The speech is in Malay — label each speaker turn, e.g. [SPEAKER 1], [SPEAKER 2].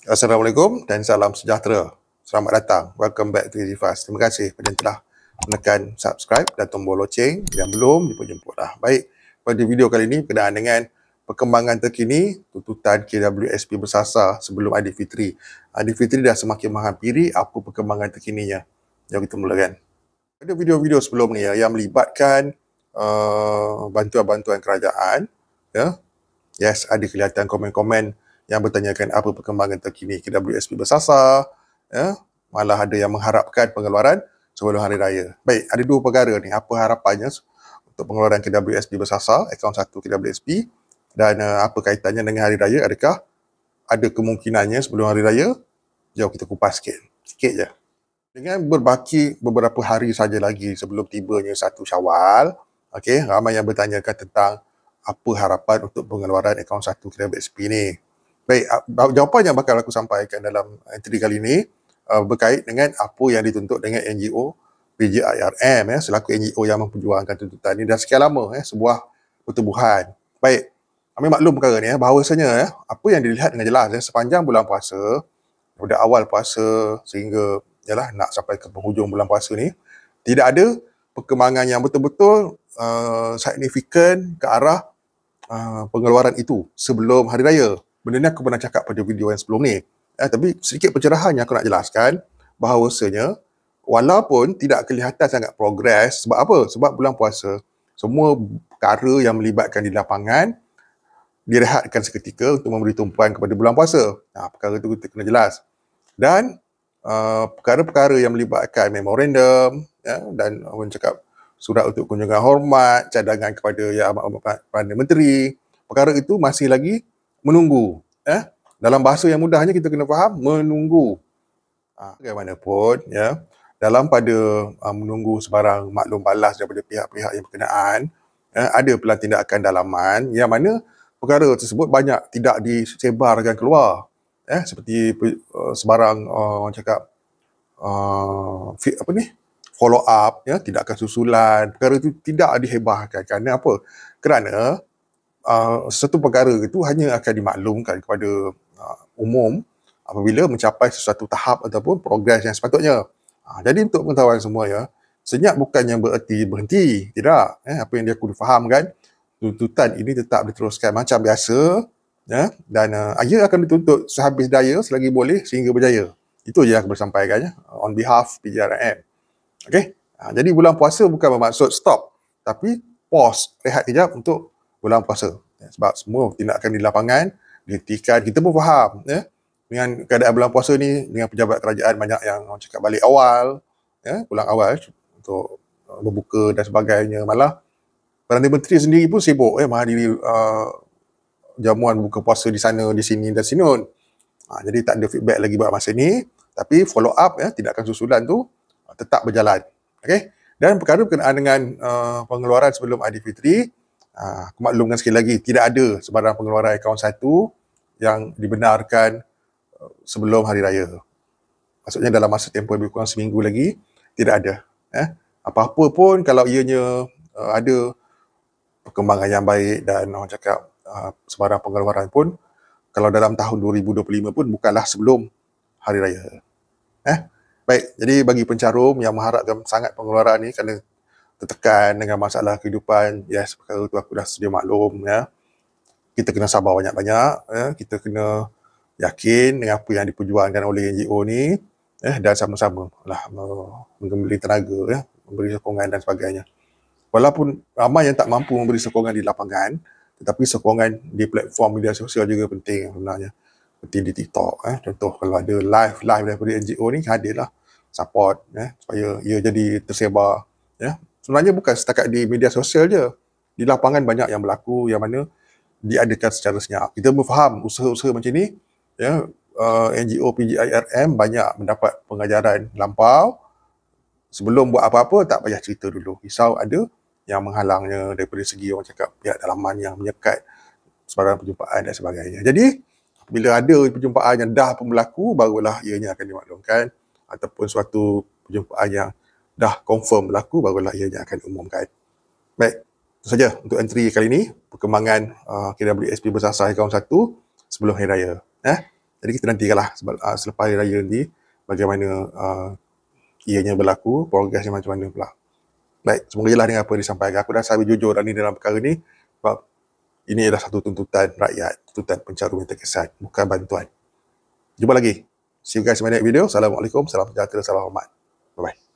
[SPEAKER 1] Assalamualaikum dan salam sejahtera. Selamat datang. Welcome back to EasyFast. Terima kasih kepada yang telah menekan subscribe dan tombol loceng. Yang belum, jemput-jemputlah. Baik, pada video kali ini berkenaan dengan perkembangan terkini tuntutan KWSP bersasar sebelum Aidilfitri. Aidilfitri dah semakin menghampiri, apa perkembangan terkininya? Jom kita mulakan. Pada video-video sebelum ni yang melibatkan bantuan-bantuan kerajaan, yes, ada kelihatan komen-komen yang bertanyakan apa perkembangan terkini KWSP bersasar, malah ada yang mengharapkan pengeluaran sebelum Hari Raya. Baik, ada dua perkara ni. Apa harapannya untuk pengeluaran KWSP bersasar, akaun 1 KWSP, dan apa kaitannya dengan Hari Raya? Adakah ada kemungkinannya sebelum Hari Raya? Jom kita kupas sikit je. Dengan berbaki beberapa hari saja lagi sebelum tibanya 1 Syawal, ramai yang bertanyakan tentang apa harapan untuk pengeluaran akaun 1 KWSP ni. Baik, jawapan yang bakal aku sampaikan dalam entry kali ini berkait dengan apa yang dituntut dengan NGO PJIRM selaku NGO yang memperjuangkan tuntutan ini dah sekian lama, sebuah pertubuhan. Baik, kami maklum perkara ni bahawasanya apa yang dilihat dengan jelas sepanjang bulan puasa, pada awal puasa sehingga nak sampai ke penghujung bulan puasa ni, tidak ada perkembangan yang betul-betul signifikan ke arah pengeluaran itu sebelum Hari Raya. Benda ni aku pernah cakap pada video yang sebelum ni. Tapi sedikit pencerahan yang aku nak jelaskan, bahawasanya walaupun tidak kelihatan sangat progres, sebab apa? Sebab bulan puasa, semua perkara yang melibatkan di lapangan direhatkan seketika untuk memberi tumpuan kepada bulan puasa. Perkara itu kita kena jelas. Dan perkara-perkara yang melibatkan memorandum, dan orang cakap surat untuk kunjungan hormat, cadangan kepada Yang Amat Perdana Menteri, perkara itu masih lagi menunggu. Dalam bahasa yang mudahnya kita kena faham, menunggu. Bagaimanapun, dalam pada menunggu sebarang maklum balas daripada pihak-pihak yang berkenaan, ada pelan tindakan dalaman yang mana perkara tersebut banyak tidak disebarkan keluar. Seperti sebarang orang cakap follow up, tindakan susulan, perkara itu tidak dihebahkan. Kerana apa? Kerana sesuatu perkara itu hanya akan dimaklumkan kepada umum apabila mencapai sesuatu tahap ataupun progres yang sepatutnya. Jadi untuk pengetahuan semua, senyap bukannya bererti berhenti. Tidak. Apa yang dia kudu fahamkan, tuntutan ini tetap diteruskan macam biasa, dan ia akan dituntut sehabis daya selagi boleh sehingga berjaya. Itu je yang aku bersampaikan on behalf PJRM. Jadi bulan puasa bukan bermaksud stop, tapi pause, rehat kejap untuk bulan puasa. Sebab semua tindakan di lapangan dihentikan. Kita pun faham dengan keadaan bulan puasa ni, dengan pejabat kerajaan banyak yang orang cakap balik awal, pulang awal untuk berbuka dan sebagainya. Malah Perdana Menteri sendiri pun sibuk menghadiri jamuan buka puasa di sana, di sini dan sinun. Jadi tak ada feedback lagi buat masa ni, tapi follow up, tindakan susulan tu tetap berjalan. Dan perkara berkenaan dengan pengeluaran sebelum Aidilfitri, aku maklumkan sekali lagi, tidak ada sebarang pengeluaran akaun 1 yang dibenarkan sebelum Hari Raya. Maksudnya dalam masa tempoh lebih kurang seminggu lagi, tidak ada. Apa-apa pun kalau ianya ada perkembangan yang baik dan orang cakap sebarang pengeluaran pun, kalau dalam tahun 2025 pun bukanlah sebelum Hari Raya. Baik, jadi bagi pencarum yang mengharapkan sangat pengeluaran ni kerana tertekan dengan masalah kehidupan, perkara tu aku dah sedia maklum. Kita kena sabar banyak-banyak, kita kena yakin dengan apa yang diperjuangkan oleh NGO ni, dan sama-sama memberi tenaga, memberi sokongan dan sebagainya. Walaupun ramai yang tak mampu memberi sokongan di lapangan, tetapi sokongan di platform media sosial juga penting sebenarnya. Seperti di TikTok, contoh kalau ada live daripada NGO ni, hadirlah support, supaya ia jadi tersebar. Sebenarnya bukan setakat di media sosial je. Di lapangan banyak yang berlaku yang mana diadakan secara senyap. Kita berfaham usaha-usaha macam ni, NGO PJIRM banyak mendapat pengajaran lampau. Sebelum buat apa-apa, tak payah cerita dulu. Risau ada yang menghalangnya daripada segi orang cakap pihak dalaman yang menyekat sebarang perjumpaan dan sebagainya. Jadi, bila ada perjumpaan yang dah pun berlaku, barulah ianya akan dimaklumkan, ataupun suatu perjumpaan yang dah confirm berlaku, barulah ianya akan diumumkan. Baik, itu saja untuk entry kali ini, perkembangan KWSP bersasar akaun 1 sebelum Hari Raya. Jadi kita nantikanlah selepas hari raya nanti bagaimana ianya berlaku, progresnya macam mana pula. Baik, semoga jelas dengan apa yang disampaikan. Aku dah sahabat jujur dalam perkara ni sebab ini adalah satu tuntutan rakyat, tuntutan pencarum yang terkesan, bukan bantuan. Jumpa lagi. See you guys in my next video. Assalamualaikum, salam sejahtera, salam hormat. Bye-bye.